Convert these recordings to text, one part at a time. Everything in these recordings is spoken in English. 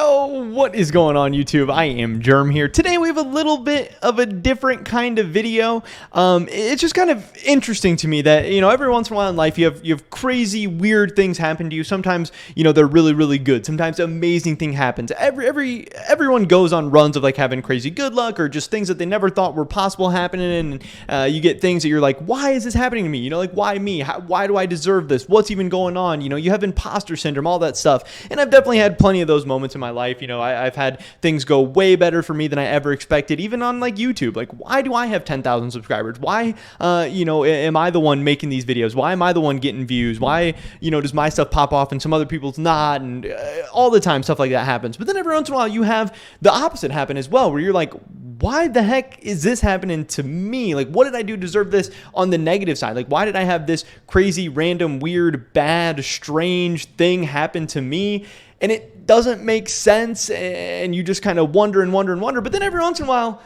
Yo, what is going on YouTube? I am JERM here. Today we have a little bit of a different kind of video. It's just kind of interesting to me that, every once in a while in life you have crazy, weird things happen to you. Sometimes, they're really, really good. Sometimes amazing thing happens. Everyone goes on runs of like having crazy good luck or just things that they never thought were possible happening. And you get things that you're like, why is this happening to me? Why me? Why do I deserve this? What's even going on? You have imposter syndrome, all that stuff. And I've definitely had plenty of those moments in my life. I've had things go way better for me than I ever expected, even on like YouTube. Like, why do I have 10,000 subscribers? Why, am I the one making these videos? Why am I the one getting views? Why, does my stuff pop off and some other people's not? And all the time stuff like that happens. But then every once in a while you have the opposite happen as well, where you're like, why the heck is this happening to me? Like, what did I do to deserve this on the negative side? Like, why did I have this crazy, random, weird, bad, strange thing happen to me? And it doesn't make sense, and you just kind of wonder and wonder and wonder. But then every once in a while,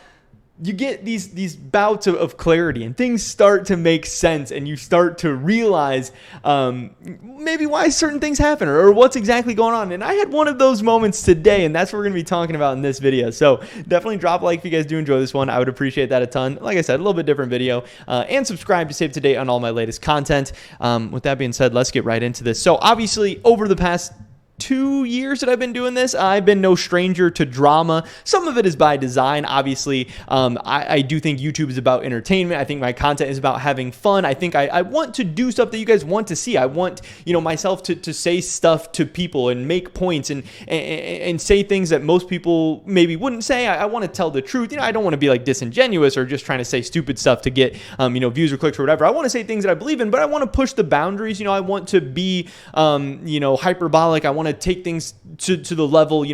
you get these bouts of clarity, and things start to make sense, and you start to realize maybe why certain things happen or what's exactly going on. And I had one of those moments today, and that's what we're going to be talking about in this video. So definitely drop a like if you guys do enjoy this one. I would appreciate that a ton. Like I said, a little bit different video, and subscribe to stay up to date on all my latest content. With that being said, let's get right into this. So obviously, over the past 2 years that I've been doing this, I've been no stranger to drama. Some of it is by design. Obviously, I do think YouTube is about entertainment. I think my content is about having fun. I think I want to do stuff that you guys want to see. I want, myself to say stuff to people and make points and say things that most people maybe wouldn't say. I want to tell the truth. I don't want to be like disingenuous or just trying to say stupid stuff to get, views or clicks or whatever. I want to say things that I believe in, but I want to push the boundaries. I want to be, hyperbolic. I want to take things to the level,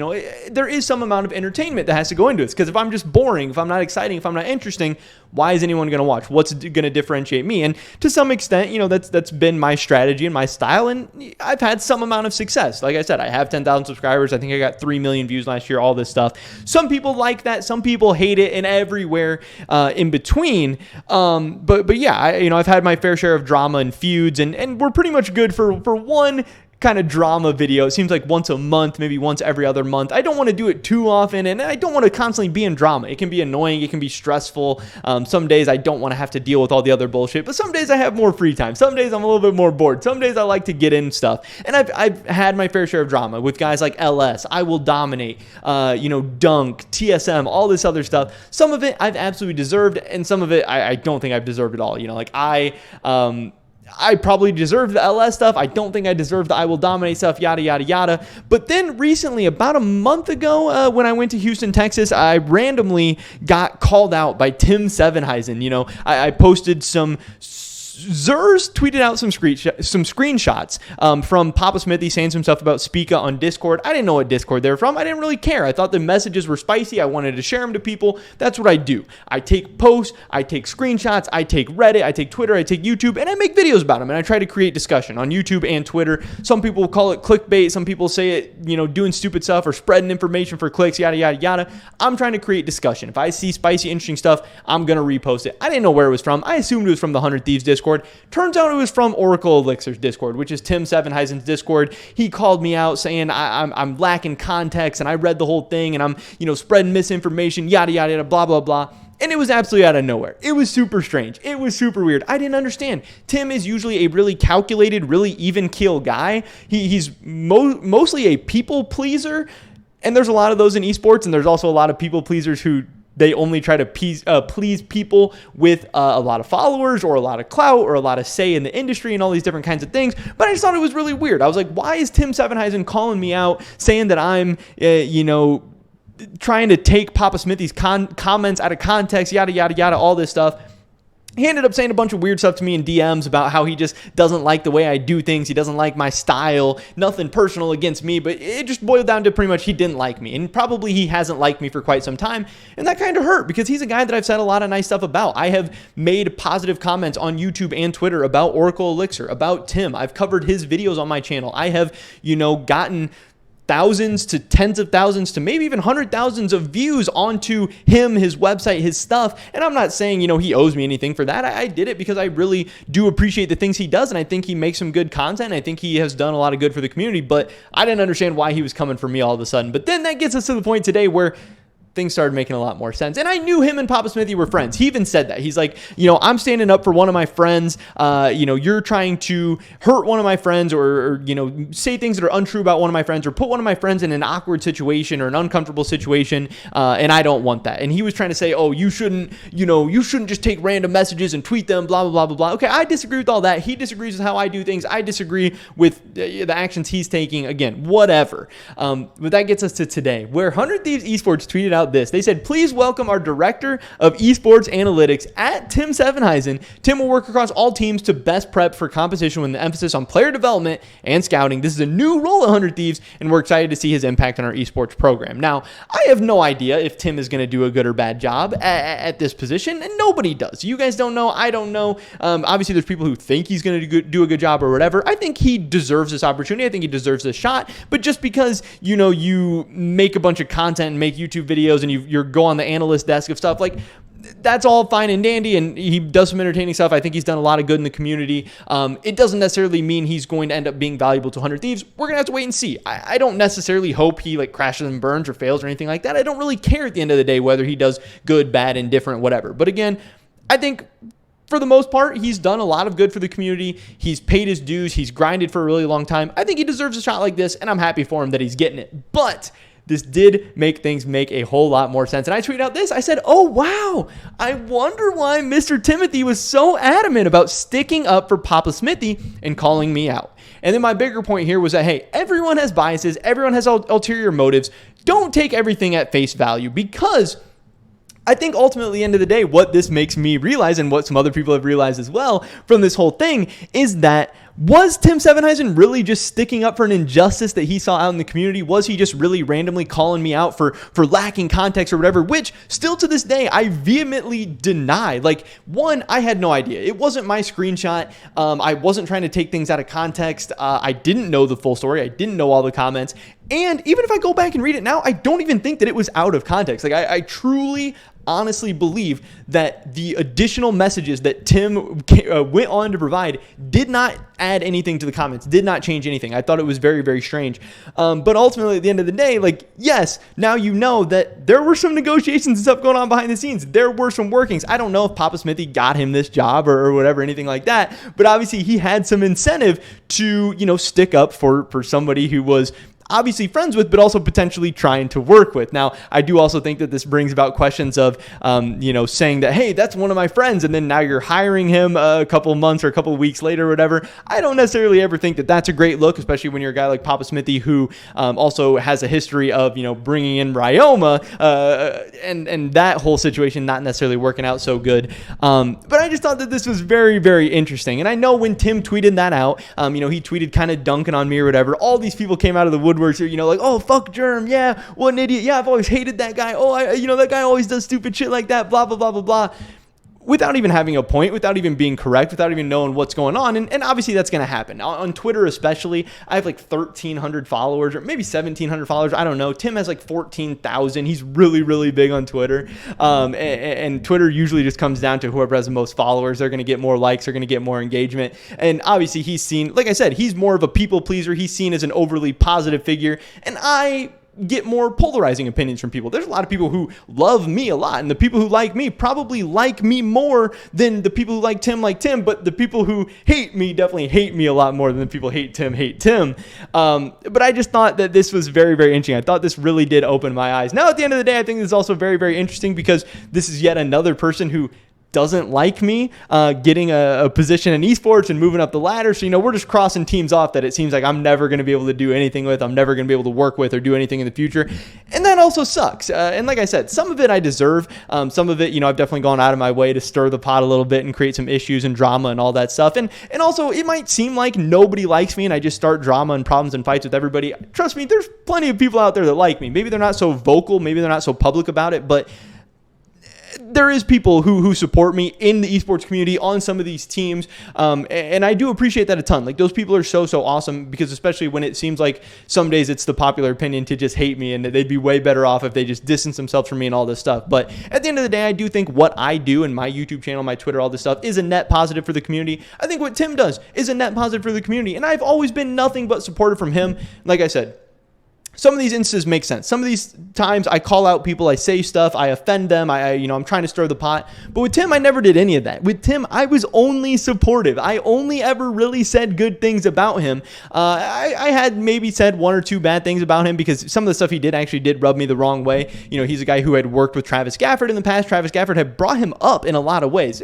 there is some amount of entertainment that has to go into this. Because if I'm just boring, if I'm not exciting, if I'm not interesting, why is anyone going to watch? What's going to differentiate me? And to some extent, that's been my strategy and my style. And I've had some amount of success. Like I said, I have 10,000 subscribers. I think I got 3 million views last year, all this stuff. Some people like that. Some people hate it, and everywhere in between. But yeah, I've had my fair share of drama and feuds, and we're pretty much good for one kind of drama video. It seems like once a month, maybe once every other month. I don't want to do it too often, and I don't want to constantly be in drama. It can be annoying. It can be stressful. Some days I don't want to have to deal with all the other bullshit, but some days I have more free time. Some days I'm a little bit more bored. Some days I like to get in stuff, and I've had my fair share of drama with guys like LS, I Will Dominate, Dunk, TSM, all this other stuff. Some of it I've absolutely deserved, and some of it I don't think I've deserved at all. I probably deserve the LS stuff. I don't think I deserve the I Will Dominate stuff, yada, yada, yada. But then recently, about a month ago, when I went to Houston, Texas, I randomly got called out by Tim Sevenheisen. I posted some... Zers tweeted out some screenshots from Papa Smithy saying some stuff about Speaka on Discord. I didn't know what Discord they were from. I didn't really care. I thought the messages were spicy. I wanted to share them to people. That's what I do. I take posts, I take screenshots, I take Reddit, I take Twitter, I take YouTube, and I make videos about them, and I try to create discussion on YouTube and Twitter. Some people call it clickbait. Some people say it, doing stupid stuff or spreading information for clicks, yada, yada, yada. I'm trying to create discussion. If I see spicy, interesting stuff, I'm going to repost it. I didn't know where it was from. I assumed it was from the 100 Thieves Discord. Turns out it was from Oracle Elixir's Discord, which is Tim Sevenheisen's Discord. He called me out saying I'm lacking context, and I read the whole thing, and I'm spreading misinformation, yada yada yada, blah blah blah. And it was absolutely out of nowhere. It was super strange. It was super weird. I didn't understand. Tim is usually a really calculated, really even keel guy. He's mostly a people pleaser, and there's a lot of those in esports, and there's also a lot of people pleasers who they only try to please people with a lot of followers or a lot of clout or a lot of say in the industry and all these different kinds of things. But I just thought it was really weird. I was like, why is Tim Sevenheisen calling me out, saying that I'm, trying to take Papa Smithy's comments out of context, yada, yada, yada, all this stuff. He ended up saying a bunch of weird stuff to me in DMs about how he just doesn't like the way I do things. He doesn't like my style. Nothing personal against me, but it just boiled down to pretty much he didn't like me. And probably he hasn't liked me for quite some time. And that kind of hurt because he's a guy that I've said a lot of nice stuff about. I have made positive comments on YouTube and Twitter about Oracle Elixir, about Tim. I've covered his videos on my channel. I have, gotten thousands to tens of thousands to maybe even 100,000s of views onto him, his website, his stuff. And I'm not saying, he owes me anything for that. I did it because I really do appreciate the things he does. And I think he makes some good content. I think he has done a lot of good for the community, but I didn't understand why he was coming for me all of a sudden. But then that gets us to the point today where things started making a lot more sense. And I knew him and Papa Smithy were friends. He even said that. He's like, I'm standing up for one of my friends. You're trying to hurt one of my friends or say things that are untrue about one of my friends or put one of my friends in an awkward situation or an uncomfortable situation. And I don't want that. And he was trying to say, you shouldn't just take random messages and tweet them, blah, blah, blah, blah, blah. Okay, I disagree with all that. He disagrees with how I do things. I disagree with the actions he's taking. Again, whatever. But that gets us to today, where 100 Thieves Esports tweeted out this. They said, please welcome our director of esports analytics at Tim Sevenheisen. Tim will work across all teams to best prep for competition with an emphasis on player development and scouting. This is a new role at 100 Thieves, and we're excited to see his impact on our esports program. Now, I have no idea if Tim is going to do a good or bad job at this position, and nobody does. You guys don't know. I don't know. Obviously, there's people who think he's going to do a good job or whatever. I think he deserves this opportunity. I think he deserves this shot. But just because, you make a bunch of content and make YouTube videos and you go on the analyst desk of stuff, like, that's all fine and dandy, and he does some entertaining stuff. I think he's done a lot of good in the community. It doesn't necessarily mean he's going to end up being valuable to 100 Thieves. We're going to have to wait and see. I don't necessarily hope he crashes and burns or fails or anything like that. I don't really care at the end of the day whether he does good, bad, indifferent, whatever. But again, I think for the most part, he's done a lot of good for the community. He's paid his dues. He's grinded for a really long time. I think he deserves a shot like this, and I'm happy for him that he's getting it. But this did make things make a whole lot more sense. And I tweeted out this. I said, oh, wow. I wonder why Mr. Timothy was so adamant about sticking up for Papa Smithy and calling me out. And then my bigger point here was that, hey, everyone has biases. Everyone has ulterior motives. Don't take everything at face value, because I think ultimately, at the end of the day, what this makes me realize, and what some other people have realized as well from this whole thing, is that was Tim Sevenheisen really just sticking up for an injustice that he saw out in the community? Was he just really randomly calling me out for lacking context or whatever, which still to this day, I vehemently deny. One, I had no idea. It wasn't my screenshot. I wasn't trying to take things out of context. I didn't know the full story. I didn't know all the comments. And even if I go back and read it now, I don't even think that it was out of context. I truly, honestly believe that the additional messages that Tim went on to provide did not add anything to the comments, did not change anything. I thought it was very, very strange. But ultimately, at the end of the day, yes, now you know that there were some negotiations and stuff going on behind the scenes. There were some workings. I don't know if Papa Smithy got him this job or whatever, anything like that. But obviously, he had some incentive to, stick up for somebody who was obviously friends with, but also potentially trying to work with. Now, I do also think that this brings about questions of, saying that, hey, that's one of my friends, and then now you're hiring him a couple months or a couple of weeks later or whatever. I don't necessarily ever think that that's a great look, especially when you're a guy like Papa Smithy, who also has a history of, bringing in Ryoma, and that whole situation not necessarily working out so good. But I just thought that this was very, very interesting. And I know when Tim tweeted that out, he tweeted kind of dunking on me or whatever. All these people came out of the woodworks, oh, fuck JERM. Yeah, what an idiot. Yeah, I've always hated that guy. Oh, that guy always does stupid shit like that, blah, blah, blah, blah, blah. Without even having a point, without even being correct, without even knowing what's going on. And obviously that's going to happen. On Twitter especially, I have 1,300 followers, or maybe 1,700 followers. I don't know. Tim has 14,000. He's really, really big on Twitter. And Twitter usually just comes down to whoever has the most followers. They're going to get more likes. They're going to get more engagement. And obviously he's seen, like I said, he's more of a people pleaser. He's seen as an overly positive figure. And I get more polarizing opinions from people. There's a lot of people who love me a lot, and the people who like me probably like me more than the people who like Tim, but the people who hate me definitely hate me a lot more than the people who hate Tim. But I just thought that this was very, very interesting. I thought this really did open my eyes. Now, at the end of the day, I think this is also very, very interesting, because this is yet another person who doesn't like me getting a position in esports and moving up the ladder. So, we're just crossing teams off that it seems like I'm never going to be able to do anything with. I'm never going to be able to work with or do anything in the future. And that also sucks. And like I said, some of it I deserve. Some of it, I've definitely gone out of my way to stir the pot a little bit and create some issues and drama and all that stuff. And also, it might seem like nobody likes me and I just start drama and problems and fights with everybody. Trust me, there's plenty of people out there that like me. Maybe they're not so vocal. Maybe they're not so public about it, but there is people who support me in the esports community on some of these teams, and I do appreciate that a ton. Like, those people are so awesome, because especially when it seems like some days it's the popular opinion to just hate me, and they'd be way better off if they just distance themselves from me and all this stuff. But at the end of the day, I do think what I do in my YouTube channel, my Twitter, all this stuff is a net positive for the community. I think what Tim does is a net positive for the community, and I've always been nothing but supportive from him. Like I said, some of these instances make sense. Some of these times I call out people, I say stuff, I offend them, I'm trying to stir the pot. But with Tim, I never did any of that. With Tim, I was only supportive. I only ever really said good things about him. I had maybe said one or two bad things about him, because some of the stuff he did actually did rub me the wrong way. He's a guy who had worked with Travis Gafford in the past. Travis Gafford had brought him up in a lot of ways.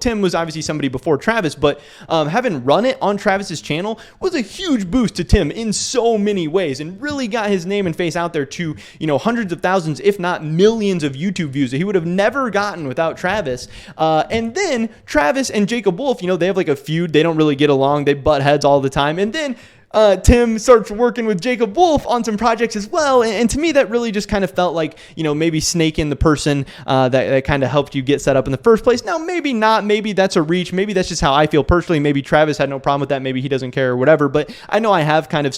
Tim was obviously somebody before Travis, but having run it on Travis's channel was a huge boost to Tim in so many ways, and really got his name and face out there to hundreds of thousands, if not millions, of YouTube views that he would have never gotten without Travis. And then Travis and Jacob Wolf, they have like a feud. They don't really get along. They butt heads all the time. And then Tim starts working with Jacob Wolf on some projects as well. And to me, that really just kind of felt like, maybe snaking the person that kind of helped you get set up in the first place. Now, maybe not. Maybe that's a reach. Maybe that's just how I feel personally. Maybe Travis had no problem with that. Maybe he doesn't care or whatever. But I know I have kind of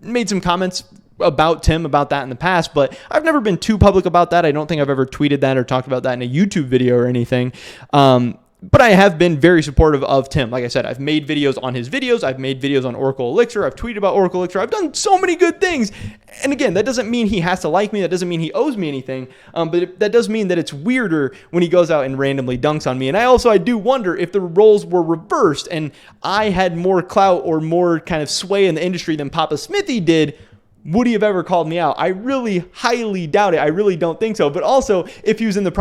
made some comments about Tim about that in the past, but I've never been too public about that. I don't think I've ever tweeted that or talked about that in a YouTube video or anything. But I have been very supportive of Tim. Like I said, I've made videos on his videos. I've made videos on Oracle Elixir. I've tweeted about Oracle Elixir. I've done so many good things. And again, that doesn't mean he has to like me. That doesn't mean he owes me anything. But that does mean that it's weirder when he goes out and randomly dunks on me. And I do wonder if the roles were reversed and I had more clout or more kind of sway in the industry than Papa Smithy did, would he have ever called me out? I really highly doubt it. I really don't think so. But also, if he wasn't in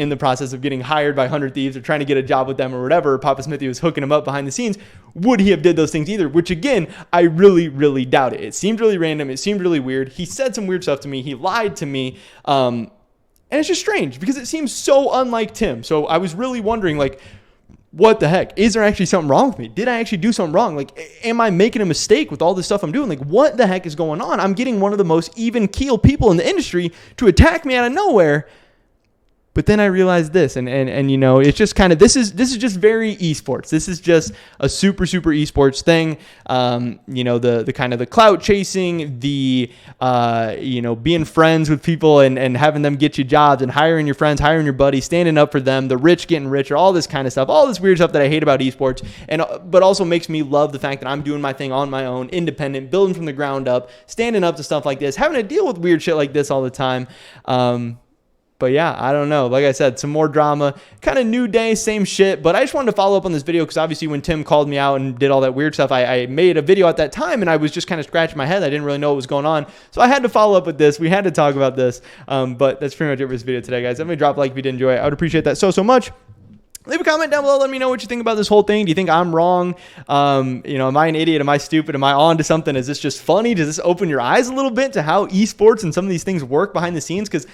the process of getting hired by 100 Thieves or trying to get a job with them or whatever, Papa Smithy was hooking him up behind the scenes, would he have did those things either? Which again, I really, really doubt it. It seemed really random. It seemed really weird. He said some weird stuff to me. He lied to me. And it's just strange because it seems so unlike Tim. So I was really wondering, like, what the heck? Is there actually something wrong with me? Did I actually do something wrong? Like, am I making a mistake with all this stuff I'm doing? Like, what the heck is going on? I'm getting one of the most even keel people in the industry to attack me out of nowhere. But then I realized this, and it's just kind of, this is just very esports. This is just a super esports thing. The kind of the clout chasing, the being friends with people and having them get you jobs and hiring your friends, hiring your buddies, standing up for them, the rich getting richer, all this kind of stuff, all this weird stuff that I hate about esports, but also makes me love the fact that I'm doing my thing on my own, independent, building from the ground up, standing up to stuff like this, having to deal with weird shit like this all the time. But yeah, I don't know. Like I said, some more drama, kind of new day, same shit. But I just wanted to follow up on this video because obviously when Tim called me out and did all that weird stuff, I made a video at that time and I was just kind of scratching my head. I didn't really know what was going on. So I had to follow up with this. We had to talk about this. But that's pretty much it for this video today, guys. Let me drop a like if you did enjoy it. I would appreciate that so much. Leave a comment down below. Let me know what you think about this whole thing. Do you think I'm wrong? Am I an idiot? Am I stupid? Am I on to something? Is this just funny? Does this open your eyes a little bit to how esports and some of these things work behind the scenes? Because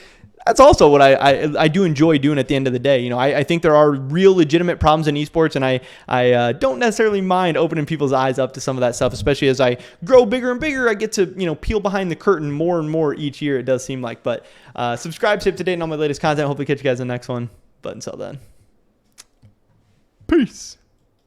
that's also what I do enjoy doing at the end of the day. I think there are real legitimate problems in esports, and I don't necessarily mind opening people's eyes up to some of that stuff, especially as I grow bigger and bigger. I get to, peel behind the curtain more and more each year, it does seem like. But subscribe, stay up to date on all my latest content. Hopefully catch you guys in the next one. But until then, peace.